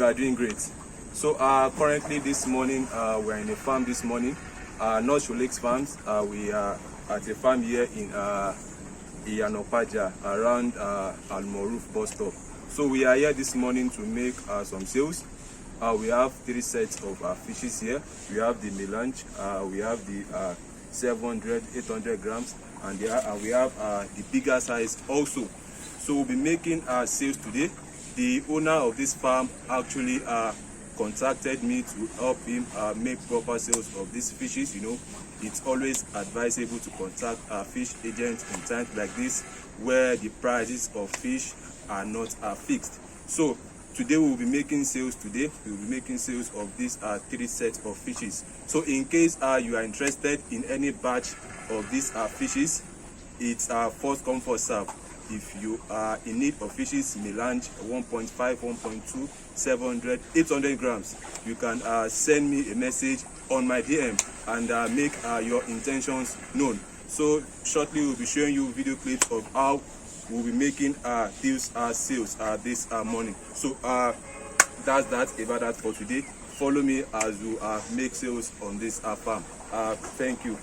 you are doing great. So currently this morning, we're in a farm this morning, North Shore Lakes Farms. We are at a farm here in Iyanopaja around Al-Moruf bus stop. So we are here this morning to make some sales. We have 3 sets of fishes here. We have the melange, we have the 700, 800 grams, and we have the bigger size also. So we'll be making sales today. The owner of this farm actually contacted me to help him make proper sales of these fishes. You know, it's always advisable to contact fish agents in times like this where the prices of fish are not fixed. So today we'll be making sales. We'll be making sales of these 3 sets of fishes. So in case you are interested in any batch of these fishes, it's first come first serve. If you are in need of fishes, melange 1.5, 1.2, 700, 800 grams, you can send me a message on my DM and make your intentions known. So shortly we'll be showing you video clips of how we'll be making these sales this morning. So that's about that for today. Follow me as we make sales on this farm. Thank you.